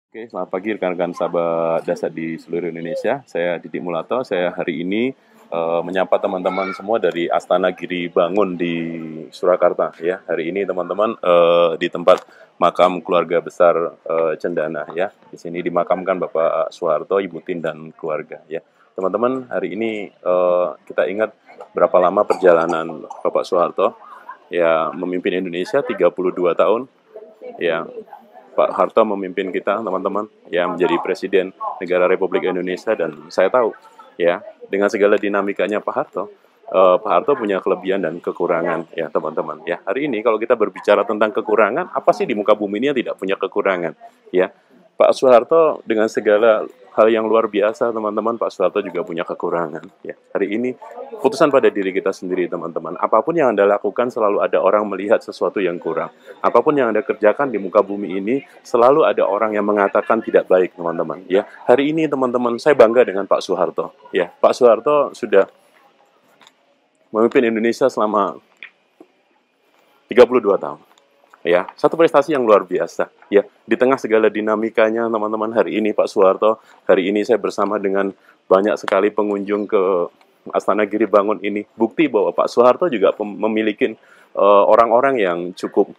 Oke, selamat pagi rekan-rekan sahabat dasar di seluruh Indonesia. Saya Didik Mulato. Saya hari ini menyapa teman-teman semua dari Astana Giri Bangun di Surakarta. Ya, hari ini teman-teman di tempat makam keluarga besar Cendana. Ya, di sini dimakamkan Bapak Soeharto, Ibu Tin dan keluarga. Ya, teman-teman hari ini kita ingat berapa lama perjalanan Bapak Soeharto ya memimpin Indonesia 32 tahun. Ya, Pak Harto memimpin kita, teman-teman, ya menjadi Presiden Negara Republik Indonesia dan saya tahu, ya dengan segala dinamikanya Pak Harto punya kelebihan dan kekurangan, ya teman-teman. Ya hari ini kalau kita berbicara tentang kekurangan, apa sih di muka bumi ini yang tidak punya kekurangan? Ya, Pak Soeharto dengan segala hal yang luar biasa, teman-teman, Pak Soeharto juga punya kekurangan. Ya, hari ini putusan pada diri kita sendiri, teman-teman. Apapun yang Anda lakukan, selalu ada orang melihat sesuatu yang kurang. Apapun yang Anda kerjakan di muka bumi ini, selalu ada orang yang mengatakan tidak baik, teman-teman. Ya, hari ini, teman-teman, saya bangga dengan Pak Soeharto. Ya, Pak Soeharto sudah memimpin Indonesia selama 32 tahun. Ya, satu prestasi yang luar biasa. Ya, di tengah segala dinamikanya, teman-teman, hari ini Pak Soeharto, hari ini saya bersama dengan banyak sekali pengunjung ke Astana Giri Bangun ini. Bukti bahwa Pak Soeharto juga memiliki orang-orang yang cukup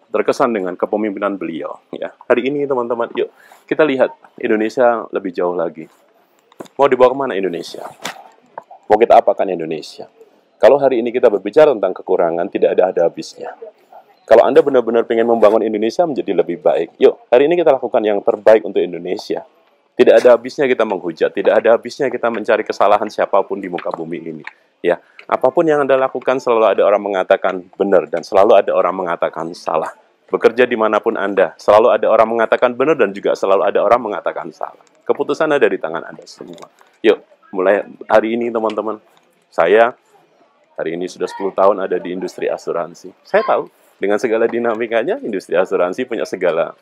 terkesan dengan kepemimpinan beliau. Ya, hari ini teman-teman, yuk kita lihat Indonesia lebih jauh lagi. Mau dibawa kemana Indonesia? Mau kita apakan Indonesia? Kalau hari ini kita berbicara tentang kekurangan, tidak ada habisnya. Kalau Anda benar-benar ingin membangun Indonesia menjadi lebih baik, yuk hari ini kita lakukan yang terbaik untuk Indonesia. Tidak ada habisnya kita menghujat, tidak ada habisnya kita mencari kesalahan siapapun di muka bumi ini. Ya, apapun yang Anda lakukan selalu ada orang mengatakan benar dan selalu ada orang mengatakan salah. Bekerja dimanapun Anda, selalu ada orang mengatakan benar dan juga selalu ada orang mengatakan salah. Keputusan ada di tangan Anda semua. Yuk, mulai hari ini teman-teman, saya hari ini sudah 10 tahun ada di industri asuransi. Saya tahu dengan segala dinamikanya, industri asuransi punya segala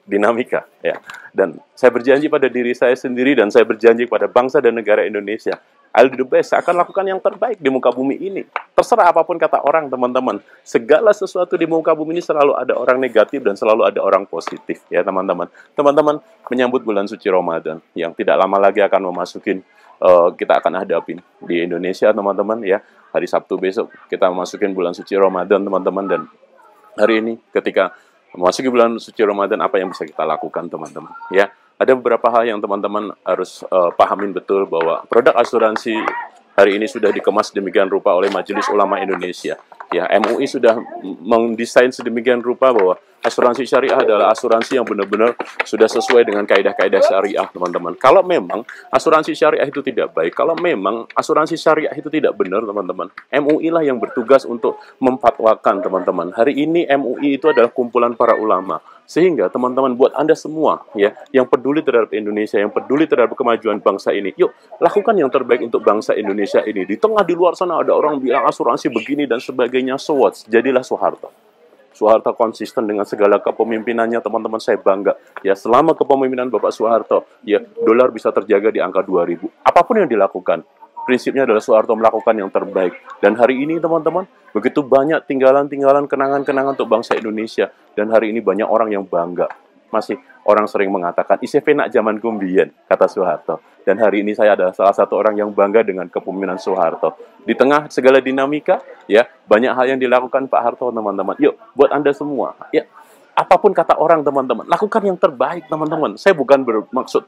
dinamika, ya. Dan saya berjanji pada diri saya sendiri dan saya berjanji pada bangsa dan negara Indonesia, I'll do the best. Saya akan lakukan yang terbaik di muka bumi ini. Terserah apapun kata orang, teman-teman. Segala sesuatu di muka bumi ini selalu ada orang negatif dan selalu ada orang positif, ya teman-teman. Teman-teman menyambut bulan suci Ramadan yang tidak lama lagi akan memasukin kita akan hadapin di Indonesia, teman-teman, ya. Hari Sabtu besok kita memasukin bulan suci Ramadan, teman-teman, dan hari ini ketika memasuki bulan suci Ramadan apa yang bisa kita lakukan, teman-teman, ya ada beberapa hal yang teman-teman harus pahamin betul bahwa produk asuransi hari ini sudah dikemas sedemikian rupa oleh Majelis Ulama Indonesia. Ya, MUI sudah mendesain sedemikian rupa bahwa asuransi syariah adalah asuransi yang benar-benar sudah sesuai dengan kaidah-kaidah syariah, teman-teman. Kalau memang asuransi syariah itu tidak baik, kalau memang asuransi syariah itu tidak benar, teman-teman, MUI lah yang bertugas untuk memfatwakan, teman-teman. Hari ini MUI itu adalah kumpulan para ulama. Sehingga teman-teman buat Anda semua ya yang peduli terhadap Indonesia, yang peduli terhadap kemajuan bangsa ini, yuk lakukan yang terbaik untuk bangsa Indonesia ini. Di tengah di luar sana ada orang bilang asuransi begini dan sebagainya, so what? Jadilah Soeharto. Soeharto konsisten dengan segala kepemimpinannya, teman-teman, saya bangga. Ya, selama kepemimpinan Bapak Soeharto, ya dolar bisa terjaga di angka 2000. Apapun yang dilakukan, prinsipnya adalah Soeharto melakukan yang terbaik. Dan hari ini, teman-teman, begitu banyak tinggalan-tinggalan kenangan-kenangan untuk bangsa Indonesia. Dan hari ini banyak orang yang bangga. Masih orang sering mengatakan, ICV nak zaman kumbien, kata Soeharto. Dan hari ini saya adalah salah satu orang yang bangga dengan kepemimpinan Soeharto. Di tengah segala dinamika, ya banyak hal yang dilakukan Pak Harto, teman-teman. Yuk, buat Anda semua, ya apapun kata orang, teman-teman, lakukan yang terbaik, teman-teman. Saya bukan bermaksud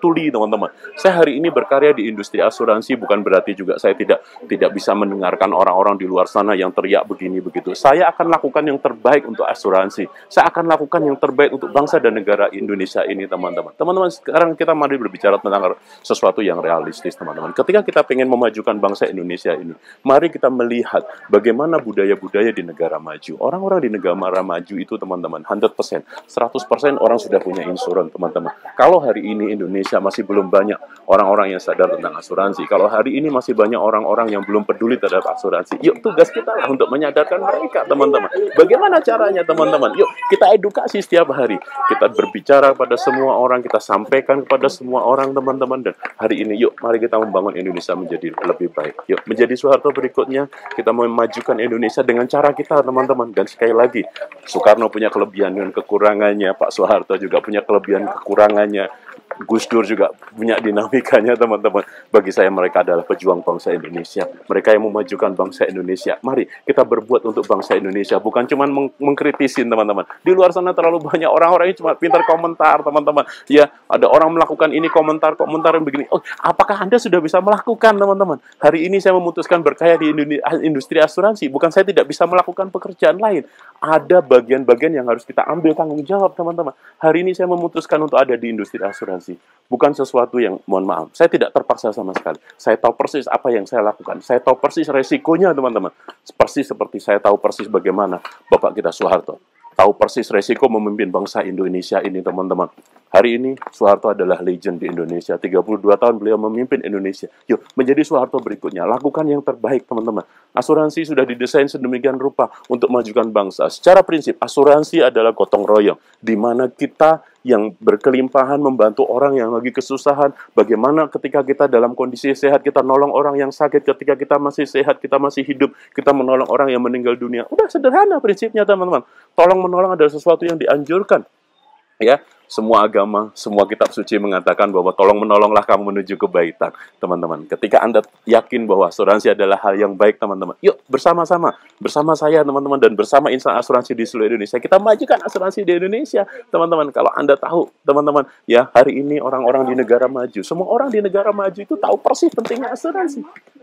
tuli, teman-teman. Saya hari ini berkarya di industri asuransi, bukan berarti juga saya tidak bisa mendengarkan orang-orang di luar sana yang teriak begini begitu. Saya akan lakukan yang terbaik untuk asuransi. Saya akan lakukan yang terbaik untuk bangsa dan negara Indonesia ini, teman-teman. Teman-teman, sekarang kita mari berbicara tentang sesuatu yang realistis, teman-teman. Ketika kita ingin memajukan bangsa Indonesia ini, mari kita melihat bagaimana budaya-budaya di negara maju. Orang-orang di negara maju itu, teman-teman, 100%, 100% orang sudah punya insurans, teman-teman. Kalau hari ini Indonesia masih belum banyak orang-orang yang sadar tentang asuransi, kalau hari ini masih banyak orang-orang yang belum peduli terhadap asuransi, yuk tugas kita lah untuk menyadarkan mereka, teman-teman. Bagaimana caranya, teman-teman? Yuk kita edukasi setiap hari. Kita berbicara pada semua orang, kita sampaikan kepada semua orang, teman-teman. Dan hari ini, yuk mari kita membangun Indonesia menjadi lebih baik. Yuk menjadi Soeharto berikutnya, kita memajukan Indonesia dengan cara kita, teman-teman. Dan sekali lagi, Soekarno punya punya kelebihan dan kekurangannya, Pak Soeharto juga punya kelebihan kekurangannya, Gus Dur juga punya dinamikanya, teman-teman. Bagi saya mereka adalah pejuang bangsa Indonesia. Mereka yang memajukan bangsa Indonesia. Mari kita berbuat untuk bangsa Indonesia, bukan cuma mengkritisin, teman-teman. Di luar sana terlalu banyak orang-orang yang cuma pintar komentar, teman-teman. Ya, ada orang melakukan ini komentar yang begini. Oh, apakah Anda sudah bisa melakukan, teman-teman? Hari ini saya memutuskan berkaya di industri asuransi. Bukan saya tidak bisa melakukan pekerjaan lain. Ada bagian-bagian yang harus kita ambil tanggung jawab, teman-teman. Hari ini saya memutuskan untuk ada di industri asuransi. Bukan sesuatu yang, mohon maaf, saya tidak terpaksa sama sekali. Saya tahu persis apa yang saya lakukan. Saya tahu persis resikonya, teman-teman. Persis seperti saya tahu persis bagaimana Bapak kita Soeharto tahu persis resiko memimpin bangsa Indonesia ini, teman-teman. Hari ini Soeharto adalah legend di Indonesia. 32 tahun beliau memimpin Indonesia. Yuk, menjadi Soeharto berikutnya. Lakukan yang terbaik, teman-teman. Asuransi sudah didesain sedemikian rupa untuk memajukan bangsa. Secara prinsip, asuransi adalah gotong royong, di mana kita yang berkelimpahan membantu orang yang lagi kesusahan. Bagaimana ketika kita dalam kondisi sehat, kita nolong orang yang sakit. Ketika kita masih sehat, kita masih hidup, kita menolong orang yang meninggal dunia. Udah sederhana prinsipnya, teman-teman. Tolong menolong adalah sesuatu yang dianjurkan. Ya, semua agama, semua kitab suci mengatakan bahwa tolong menolonglah kamu menuju kebaikan, teman-teman. Ketika Anda yakin bahwa asuransi adalah hal yang baik, teman-teman, yuk bersama-sama, bersama saya, teman-teman, dan bersama insan asuransi di seluruh Indonesia, kita majukan asuransi di Indonesia, teman-teman. Kalau Anda tahu, teman-teman, ya hari ini orang-orang di negara maju, semua orang di negara maju itu tahu persis pentingnya asuransi.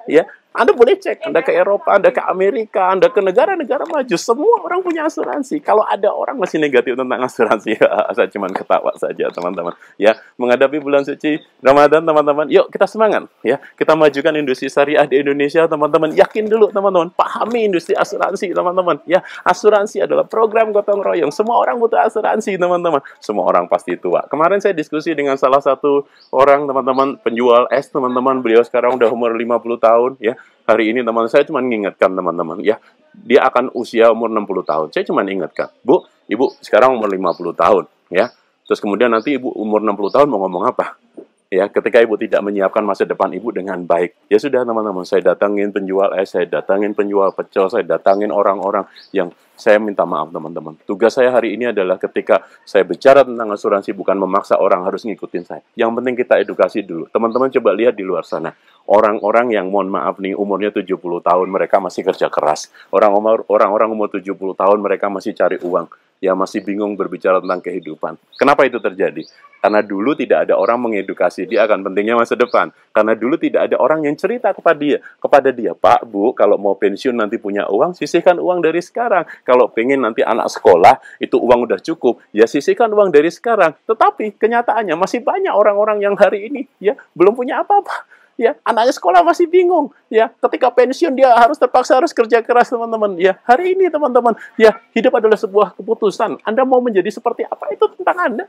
Ya, Anda boleh cek, Anda ke Eropa, Anda ke Amerika, Anda ke negara-negara maju, semua orang punya asuransi. Kalau ada orang masih negatif tentang asuransi, ya, saya cuma ketawa saja, teman-teman. Ya, menghadapi bulan suci Ramadan, teman-teman, yuk kita semangat, ya. Kita majukan industri syariah di Indonesia, teman-teman. Yakin dulu, teman-teman. Pahami industri asuransi, teman-teman. Ya, asuransi adalah program gotong royong. Semua orang butuh asuransi, teman-teman. Semua orang pasti tua. Kemarin saya diskusi dengan salah satu orang, teman-teman, penjual es, teman-teman. Beliau sekarang udah umur 50 tahun, ya. Hari ini teman saya cuma mengingatkan, teman-teman, ya. Dia akan usia umur 60 tahun. Saya cuma ingatkan, Bu, Ibu sekarang umur 50 tahun, ya. Terus kemudian nanti Ibu umur 60 tahun mau ngomong apa? Ya, ketika Ibu tidak menyiapkan masa depan Ibu dengan baik. Ya sudah, teman-teman, saya datangin penjual es, saya datangin penjual pecel, saya datangin orang-orang yang saya minta maaf, teman-teman. Tugas saya hari ini adalah ketika saya bicara tentang asuransi bukan memaksa orang harus ngikutin saya. Yang penting kita edukasi dulu. Teman-teman coba lihat di luar sana. Orang-orang yang, mohon maaf nih, umurnya 70 tahun, mereka masih kerja keras. Orang-orang umur 70 tahun, mereka masih cari uang. Ya, masih bingung berbicara tentang kehidupan. Kenapa itu terjadi? Karena dulu tidak ada orang mengedukasi dia akan pentingnya masa depan. Karena dulu tidak ada orang yang cerita kepada dia, Pak, Bu, kalau mau pensiun nanti punya uang, sisihkan uang dari sekarang. Kalau pengen nanti anak sekolah, itu uang udah cukup, ya sisihkan uang dari sekarang. Tetapi kenyataannya masih banyak orang-orang yang hari ini ya belum punya apa-apa. Ya, anaknya sekolah masih bingung. Ya, ketika pensiun dia terpaksa harus kerja keras, teman-teman. Ya, hari ini, teman-teman, ya hidup adalah sebuah keputusan. Anda mau menjadi seperti apa itu tentang Anda.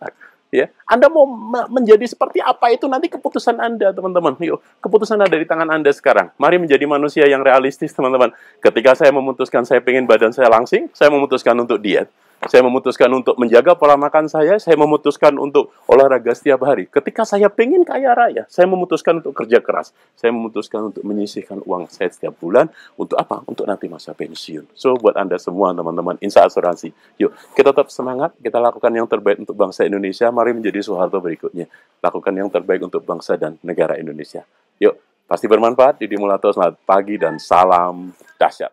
Ya, Anda mau menjadi seperti apa itu nanti keputusan Anda, teman-teman. Yuk, keputusan ada di tangan Anda sekarang. Mari menjadi manusia yang realistis, teman-teman. Ketika saya memutuskan saya pengen badan saya langsing, saya memutuskan untuk diet. Saya memutuskan untuk menjaga pola makan saya memutuskan untuk olahraga setiap hari. Ketika saya pengen kaya raya, saya memutuskan untuk kerja keras. Saya memutuskan untuk menyisihkan uang saya setiap bulan. Untuk apa? Untuk nanti masa pensiun. So, buat Anda semua, teman-teman, Insa Asuransi. Yuk, kita tetap semangat. Kita lakukan yang terbaik untuk bangsa Indonesia. Mari menjadi Soeharto berikutnya. Lakukan yang terbaik untuk bangsa dan negara Indonesia. Yuk, pasti bermanfaat. Didi Mulato, selamat pagi dan salam dahsyat.